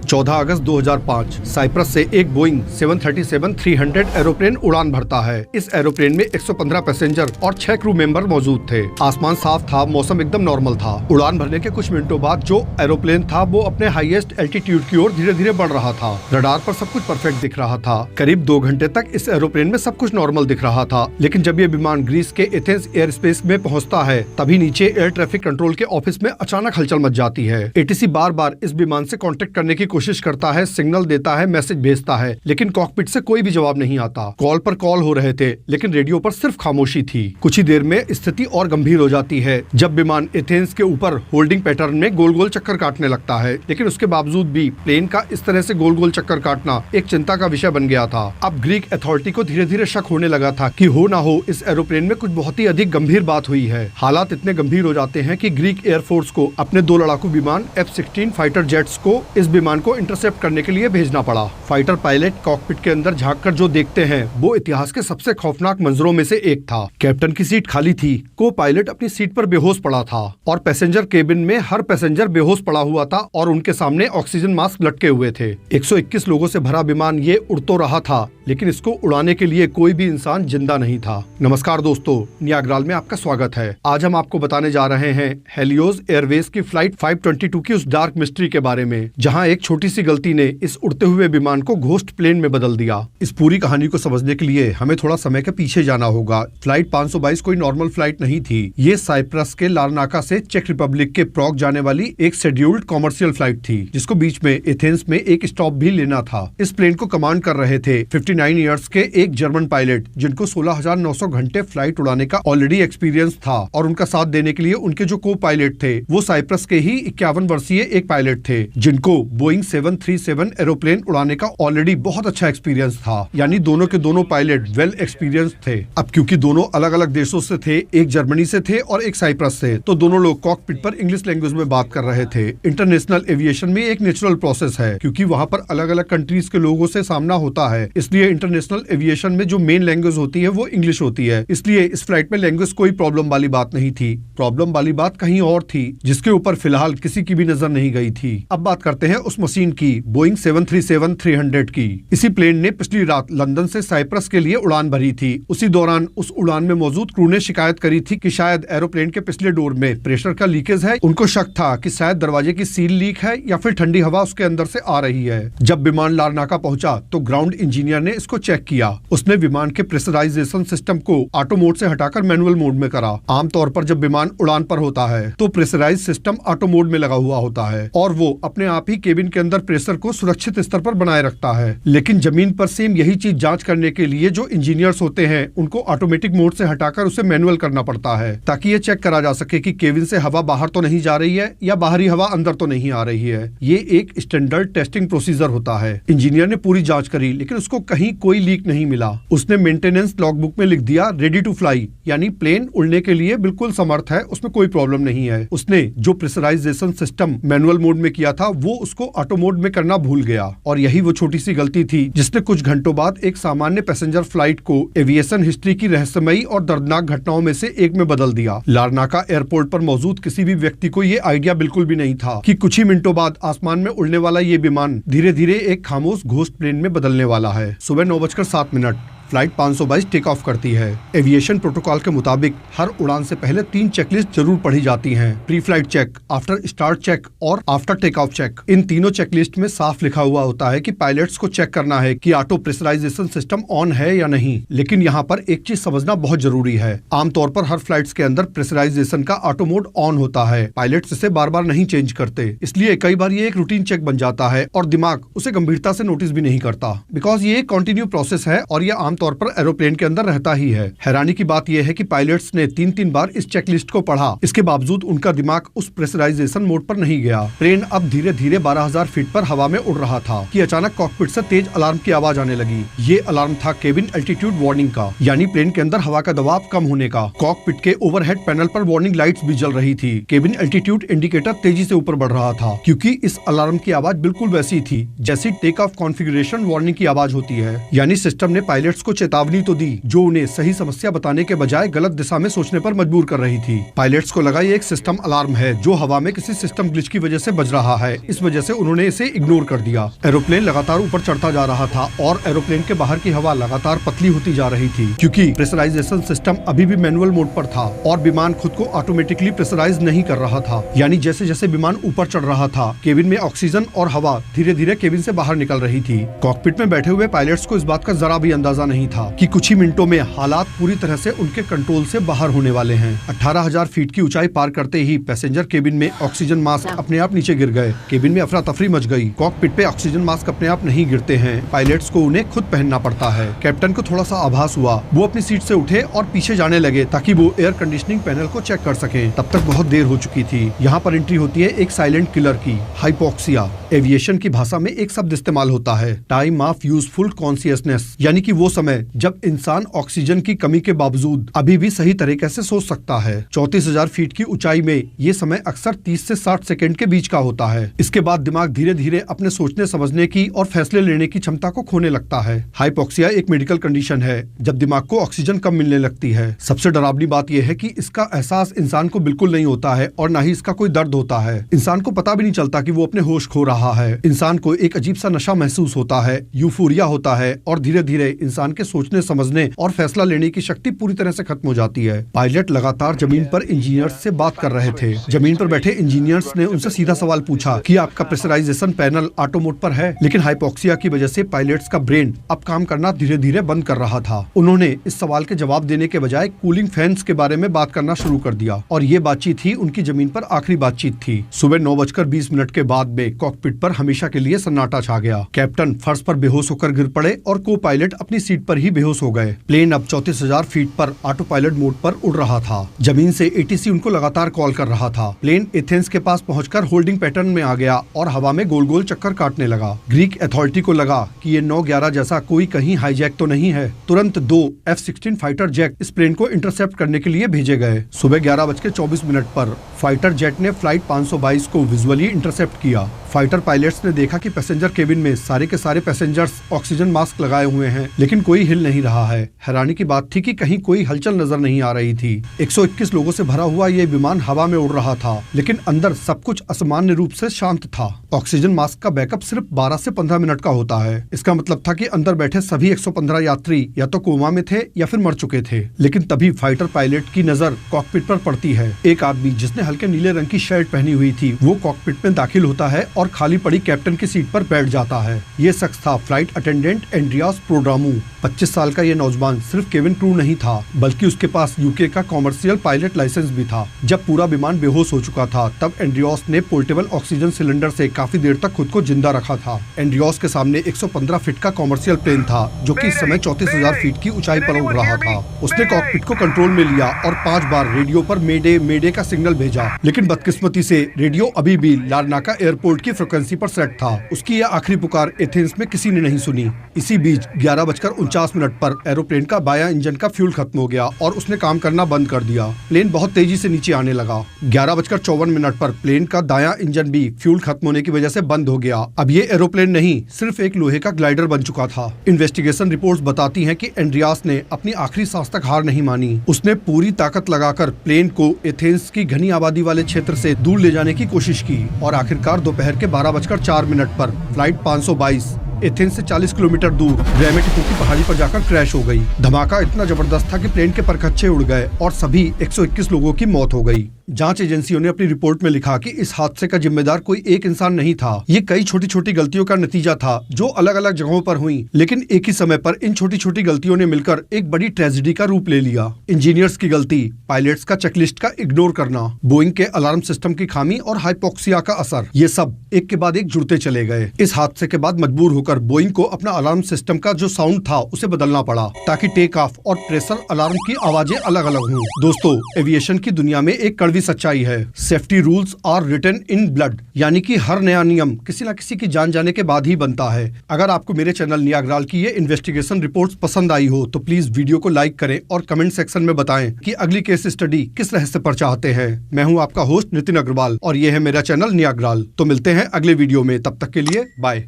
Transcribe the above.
14 अगस्त 2005 Cyprus से एक Boeing 737-300 aeroplane उड़ान भरता है। इस एरोप्लेन में 115 पैसेंजर और 6 क्रू मेंबर मौजूद थे। आसमान साफ था, मौसम एकदम नॉर्मल था। उड़ान भरने के कुछ मिनटों बाद जो एरोप्लेन था वो अपने हाईएस्ट एल्टीट्यूड की ओर धीरे धीरे बढ़ रहा था। रडार पर सब कुछ परफेक्ट दिख रहा था। करीब 2 घंटे तक इस एरोप्लेन में सब कुछ नॉर्मल दिख रहा था, लेकिन जब ये विमान ग्रीस के एथेंस एयर स्पेस में पहुँचता है तभी नीचे एयर ट्रैफिक कंट्रोल के ऑफिस में अचानक हलचल मच जाती है। एटीसी बार बार इस विमान से कॉन्टेक्ट करने की कोशिश करता है, सिग्नल देता है, मैसेज भेजता है, लेकिन कॉकपिट से कोई भी जवाब नहीं आता। कॉल पर कॉल हो रहे थे, लेकिन रेडियो पर सिर्फ खामोशी थी। कुछ ही देर में स्थिति और गंभीर हो जाती है जब विमान एथेंस के ऊपर होल्डिंग पैटर्न में गोल गोल चक्कर काटने लगता है, लेकिन उसके बावजूद भी प्लेन का इस तरह से गोल गोल चक्कर काटना एक चिंता का विषय बन गया था। अब ग्रीक अथॉरिटी को धीरे धीरे शक होने लगा था कि हो ना हो इस एरोप्लेन में कुछ बहुत ही अधिक गंभीर बात हुई है। हालात इतने गंभीर हो जाते हैं कि ग्रीक एयरफोर्स को अपने 2 लड़ाकू विमान F-16 फाइटर जेट्स को इस विमान को इंटरसेप्ट करने के लिए भेजना पड़ा। फाइटर पायलट कॉकपिट के अंदर झांककर जो देखते हैं वो इतिहास के सबसे खौफनाक मंजरों में से एक था। कैप्टन की सीट खाली थी, को पायलट अपनी सीट पर बेहोश पड़ा था और पैसेंजर केबिन में हर पैसेंजर बेहोश पड़ा हुआ था और उनके सामने ऑक्सीजन मास्क लटके हुए थे। 121 लोगों से भरा विमान ये उड़ तो रहा था, लेकिन इसको उड़ाने के लिए कोई भी इंसान जिंदा नहीं था। नमस्कार दोस्तों, नियाग्राल में आपका स्वागत है। आज हम आपको बताने जा रहे हैं हेलियोस एयरवेज की फ्लाइट 522 की उस डार्क मिस्ट्री के बारे में, जहां एक छोटी सी गलती ने इस उड़ते हुए विमान को घोस्ट प्लेन में बदल दिया। इस पूरी कहानी को समझने के लिए हमें थोड़ा समय के पीछे जाना होगा। फ्लाइट 522 कोई नॉर्मल फ्लाइट नहीं थी। ये साइप्रस के लारनाका से चेक रिपब्लिक के प्रॉग जाने वाली एक शेड्यूल्ड कॉमर्शियल फ्लाइट थी, जिसको बीच में एथेंस में एक स्टॉप भी लेना था। इस प्लेन को कमांड कर रहे थे 59 इयर्स के एक जर्मन पायलट, जिनको 16,900 घंटे फ्लाइट उड़ाने का ऑलरेडी एक्सपीरियंस था, और उनका साथ देने के लिए उनके जो को पायलट थे वो साइप्रस के ही 51 वर्षीय एक पायलट थे, जिनको बोइंग 737 एरोप्लेन उड़ाने का ऑलरेडी बहुत अच्छा एक्सपीरियंस था। यानी दोनों के दोनों पायलट वेल एक्सपीरियंस थे। अब क्योंकि दोनों अलग अलग देशों से थे, एक जर्मनी से थे और एक साइप्रस से, तो दोनों लोग कॉकपिट पर इंग्लिश लैंग्वेज में बात कर रहे थे। इंटरनेशनल एविएशन में एक नेचुरल प्रोसेस है, क्योंकि वहाँ पर अलग अलग कंट्रीज के लोगों से सामना होता है, इसलिए इंटरनेशनल एविएशन में जो मेन लैंग्वेज होती है वो इंग्लिश होती है। इसलिए इस फ्लाइट में लैंग्वेज कोई प्रॉब्लम वाली बात नहीं थी। प्रॉब्लम वाली बात कहीं और थी, जिसके ऊपर फिलहाल किसी की भी नजर नहीं गई थी। अब बात करते हैं उस मशीन की, बोइंग 737-300 की। इसी प्लेन ने पिछली रात लंदन से साइप्रस के लिए उड़ान भरी थी। उसी दौरान उस उड़ान में मौजूद क्रू ने शिकायत करी थी कि शायद एरोप्लेन के पिछले डोर में प्रेशर का लीकेज है। उनको शक था कि शायद दरवाजे की सील लीक है या फिर ठंडी हवा उसके अंदर से आ रही है। जब विमान लारनाका पहुंचा तो ग्राउंड इंजीनियर ने इसको चेक किया। उसने विमान के प्रेशराइजेशन सिस्टम को ऑटो मोड से हटाकर मैनुअल मोड में करा। आमतौर पर जब विमान उड़ान पर होता है तो प्रेशराइज सिस्टम ऑटो मोड में लगा हुआ होता है और वो अपने आप ही केबिन के अंदर प्रेशर को सुरक्षित स्तर पर बनाए रखता है। लेकिन जमीन पर सेम यही चीज जांच करने के लिए जो इंजीनियर्स होते हैं उनको ऑटोमेटिक मोड से हटाकर उसे मैनुअल करना पड़ता है, ताकि ये चेक करा जा सके कि केबिन से हवा बाहर तो नहीं जा रही है या बाहरी हवा अंदर तो नहीं आ रही है। ये एक स्टैंडर्ड टेस्टिंग प्रोसीजर होता है। इंजीनियर ने पूरी जांच करी, लेकिन उसको कहीं कोई लीक नहीं मिला। उसने मेंटेनेंस लॉगबुक में लिख दिया रेडी टू फ्लाई, यानी प्लेन उड़ने के लिए बिल्कुल समर्थ है, उसमें कोई प्रॉब्लम नहीं है। उसने जो प्रेशराइजेशन सिस्टम मैनुअल मोड में किया था वो उसको ऑटो मोड में करना भूल गया, और यही वो छोटी सी गलती थी जिसने कुछ घंटों बाद एक सामान्य पैसेंजर फ्लाइट को एविएशन हिस्ट्री की रहस्यमयी और दर्दनाक घटनाओं में से एक में बदल दिया। लारनाका एयरपोर्ट पर मौजूद किसी भी व्यक्ति को ये आइडिया बिल्कुल भी नहीं था कि कुछ ही मिनटों बाद आसमान में उड़ने वाला ये विमान धीरे धीरे एक खामोश घोस्ट प्लेन में बदलने वाला है। सुबह 9:07 फ्लाइट 522 टेक ऑफ करती है। एविएशन प्रोटोकॉल के मुताबिक हर उड़ान से पहले 3 चेकलिस्ट जरूर पढ़ी जाती हैं। Pre flight check, after start check और आफ्टर टेक ऑफ चेक। इन तीनों चेकलिस्ट में साफ लिखा हुआ होता है कि पायलट्स को चेक करना है कि ऑटो प्रेशराइजेशन सिस्टम ऑन है या नहीं। लेकिन यहाँ पर एक चीज समझना बहुत जरूरी है। आमतौर पर हर फ्लाइट्स के अंदर प्रेशराइजेशन का ऑटो मोड ऑन होता है। पायलट्स इसे बार बार नहीं चेंज करते, इसलिए कई बार ये एक रूटीन चेक बन जाता है और दिमाग उसे गंभीरता से नोटिस भी नहीं करता, बिकॉज ये एक कंटिन्यू प्रोसेस है और ये आमतौर पर एरोप्लेन के अंदर रहता ही है। हैरानी की बात यह है कि पायलट्स ने 3-3 बार इस चेकलिस्ट को पढ़ा, इसके बावजूद उनका दिमाग उस प्रेशराइजेशन मोड पर नहीं गया। प्लेन अब धीरे धीरे 12,000 फीट पर हवा में उड़ रहा था कि अचानक कॉकपिट से तेज अलार्म की आवाज आने लगी। ये अलार्म था केबिन एल्टीट्यूड वार्निंग का, यानी प्लेन के अंदर हवा का दबाव कम होने का। कॉकपिट के ओवरहेड पैनल पर वार्निंग लाइट्स भी जल रही थी। केबिन एल्टीट्यूड इंडिकेटर तेजी से ऊपर बढ़ रहा था, क्योंकि इस अलार्म की आवाज बिल्कुल वैसी थी जैसी टेक ऑफ कॉन्फ़िगरेशन वार्निंग की आवाज होती है। यानी सिस्टम ने पायलट्स को चेतावनी तो दी, जो उन्हें सही समस्या बताने के बजाय गलत दिशा में सोचने पर मजबूर कर रही थी। पायलट्स को लगा ये एक सिस्टम अलार्म है जो हवा में किसी सिस्टम ग्लिच की वजह से बज रहा है, इस वजह से उन्होंने इसे इग्नोर कर दिया। एरोप्लेन लगातार ऊपर चढ़ता जा रहा था और एरोप्लेन के बाहर की हवा लगातार पतली होती जा रही थी, क्योंकि प्रेशराइजेशन सिस्टम अभी भी मैनुअल मोड पर था और विमान खुद को ऑटोमेटिकली प्रेशराइज नहीं कर रहा था। यानी जैसे जैसे विमान ऊपर चढ़ रहा था, केबिन में ऑक्सीजन और हवा धीरे धीरे केबिन से बाहर निकल रही थी। कॉकपिट में बैठे हुए पायलट्स को इस बात का जरा भी अंदाजा नहीं था कि कुछ ही मिनटों में हालात पूरी तरह से उनके कंट्रोल से बाहर होने वाले हैं। 18,000 फीट की ऊंचाई पार करते ही पैसेंजर केबिन में ऑक्सीजन मास्क अपने आप नीचे गिर गए। केबिन में अफरा तफरी मच गई। कॉकपिट पे ऑक्सीजन मास्क अपने आप नहीं गिरते हैं, पायलट्स को उन्हें खुद पहनना पड़ता है। कैप्टन को थोड़ा सा आभास हुआ, वो अपनी सीट से उठे और पीछे जाने लगे ताकि वो एयर कंडीशनिंग पैनल को चेक कर सकें। तब तक बहुत देर हो चुकी थी। यहाँ पर एंट्री होती है एक साइलेंट किलर की, हाइपोक्सिया। एविएशन की भाषा में एक शब्द इस्तेमाल होता है, टाइम ऑफ यूजफुल कॉन्शियसनेस, यानी कि वो समय जब इंसान ऑक्सीजन की कमी के बावजूद अभी भी सही तरीके से सोच सकता है। 34,000 फीट की ऊंचाई में ये समय अक्सर 30 से 60 सेकंड के बीच का होता है। इसके बाद दिमाग धीरे धीरे अपने सोचने समझने की और फैसले लेने की क्षमता को खोने लगता है। हाइपोक्सिया एक मेडिकल कंडीशन है जब दिमाग को ऑक्सीजन कम मिलने लगती है। सबसे डरावनी बात यह है कि इसका एहसास इंसान को बिल्कुल नहीं होता है और न ही इसका कोई दर्द होता है। इंसान को पता भी नहीं चलता कि वो अपने होश खो रहा है। इंसान को एक अजीब सा नशा महसूस होता है, यूफोरिया होता है और धीरे धीरे इंसान के सोचने समझने और फैसला लेने की शक्ति पूरी तरह से खत्म हो जाती है। पायलट लगातार जमीन पर इंजीनियर्स से बात कर रहे थे। जमीन पर बैठे इंजीनियर्स ने उनसे सीधा सवाल पूछा कि आपका प्रेशराइजेशन पैनल ऑटो मोड पर है, लेकिन हाइपोक्सिया की वजह से पायलट्स का ब्रेन अब काम करना धीरे धीरे बंद कर रहा था। उन्होंने इस सवाल के जवाब देने के बजाय कूलिंग फैंस के बारे में बात करना शुरू कर दिया और ये बातचीत ही उनकी जमीन पर आखिरी बातचीत थी। सुबह 9:20 के बाद में कॉकपिट पर हमेशा के लिए सन्नाटा छा गया। कैप्टन फर्श पर बेहोश होकर गिर पड़े और को पायलट अपनी सीट पर ही बेहोश हो गए। प्लेन अब 34,000 फीट पर ऑटो पायलट मोड पर उड़ रहा था। जमीन से एटीसी उनको लगातार कॉल कर रहा था। प्लेन एथेंस के पास पहुंचकर होल्डिंग पैटर्न में आ गया और हवा में गोल गोल चक्कर काटने लगा। ग्रीक अथॉरिटी को लगा कि ये 9/11 जैसा कोई कहीं हाईजैक तो नहीं है। तुरंत 2 F-16 फाइटर जेट इस प्लेन को इंटरसेप्ट करने के लिए भेजे गए। सुबह 11:24 पर फाइटर जेट ने फ्लाइट 522 को विजुअली इंटरसेप्ट किया। फाइटर पायलट्स ने देखा कि पैसेंजर केबिन में सारे के सारे पैसेंजर्स ऑक्सीजन मास्क लगाए हुए हैं, लेकिन कोई हिल नहीं रहा है। हैरानी की बात थी कि कहीं कोई हलचल नजर नहीं आ रही थी। 121 लोगों से भरा हुआ ये विमान हवा में उड़ रहा था, लेकिन अंदर सब कुछ असामान्य रूप से शांत था। ऑक्सीजन मास्क का बैकअप सिर्फ 12 से 15 मिनट का होता है। इसका मतलब था कि अंदर बैठे सभी 115 यात्री या तो कोमा में थे या फिर मर चुके थे। लेकिन तभी फाइटर पायलट की नजर कॉकपिट पर पड़ती है। एक आदमी जिसने हल्के नीले रंग की शर्ट पहनी हुई थी, वो कॉकपिट में दाखिल होता है और खाली पड़ी कैप्टन की सीट पर बैठ जाता है। ये शख्स था फ्लाइट अटेंडेंट एंड्रियास प्रोडामू। 25 साल का ये नौजवान सिर्फ केबिन क्रू नहीं था, बल्कि उसके पास यूके का कॉमर्शियल पायलट लाइसेंस भी था। जब पूरा विमान बेहोश हो चुका था, तब एंड्रियास ने पोर्टेबल ऑक्सीजन सिलेंडर से काफी देर तक खुद को जिंदा रखा था। एंड्रियास के सामने 115 फीट का कॉमर्शियल प्लेन था, जो कि इस समय 34,000 फीट की ऊंचाई पर उड़ रहा था। उसने कॉकपिट को कंट्रोल में लिया और 5 बार रेडियो पर मेडे मेडे का सिग्नल भेजा, लेकिन बदकिस्मती से रेडियो अभी भी लारनाका एयरपोर्ट की फ्रिक्वेंसी पर सेट था। उसकी यह आखिरी पुकार एथेंस में किसी ने नहीं सुनी। इसी बीच 11:49 पर एरोप्लेन का बायां इंजन का फ्यूल खत्म हो गया और उसने काम करना बंद कर दिया। प्लेन बहुत तेजी से नीचे आने लगा। 11:54 पर प्लेन का दायां इंजन भी फ्यूल खत्म होने की वजह से बंद हो गया। अब ये एरोप्लेन नहीं, सिर्फ एक लोहे का ग्लाइडर बन चुका था। इन्वेस्टिगेशन रिपोर्ट्स बताती हैं कि एंड्रियास ने अपनी आखिरी सांस तक हार नहीं मानी। उसने पूरी ताकत लगाकर प्लेन को एथेंस की घनी आबादी वाले क्षेत्र से दूर ले जाने की कोशिश की और आखिरकार दोपहर के 12:04 पर फ्लाइट 522 एथेंस से 40 किलोमीटर दूर ग्रामेटिको की पहाड़ी पर जाकर क्रैश हो गई। धमाका इतना जबरदस्त था कि प्लेन के परखच्चे उड़ गए और सभी 121 लोगों की मौत हो गई। जांच एजेंसियों ने अपनी रिपोर्ट में लिखा कि इस हादसे का जिम्मेदार कोई एक इंसान नहीं था। ये कई छोटी छोटी गलतियों का नतीजा था जो अलग अलग जगहों पर हुई, लेकिन एक ही समय पर इन छोटी छोटी गलतियों ने मिलकर एक बड़ी ट्रेजेडी का रूप ले लिया। इंजीनियर्स की गलती, पायलट्स का चेकलिस्ट का इग्नोर करना, बोइंग के अलार्म सिस्टम की खामी और हाइपोक्सिया का असर, ये सब एक के बाद एक जुड़ते चले गए। इस हादसे के बाद मजबूर होकर बोइंग को अपना अलार्म सिस्टम का जो साउंड था उसे बदलना पड़ा, ताकि टेक ऑफ और प्रेशर अलार्म की आवाजें अलग अलग हों। दोस्तों, एविएशन की दुनिया में एक कड़वी सच्चाई है, safety rules are written in blood, यानी कि हर नया नियम किसी न किसी की जान जाने के बाद ही बनता है। अगर आपको मेरे चैनल नियाग्राल की ये इन्वेस्टिगेशन रिपोर्ट्स पसंद आई हो तो प्लीज वीडियो को लाइक करें और कमेंट सेक्शन में बताएं कि अगली केस स्टडी किस रहस्य पर चाहते हैं। मैं हूं आपका होस्ट नितिन अग्रवाल और ये है मेरा चैनल नियाग्राल। तो मिलते हैं अगले वीडियो में, तब तक के लिए बाय।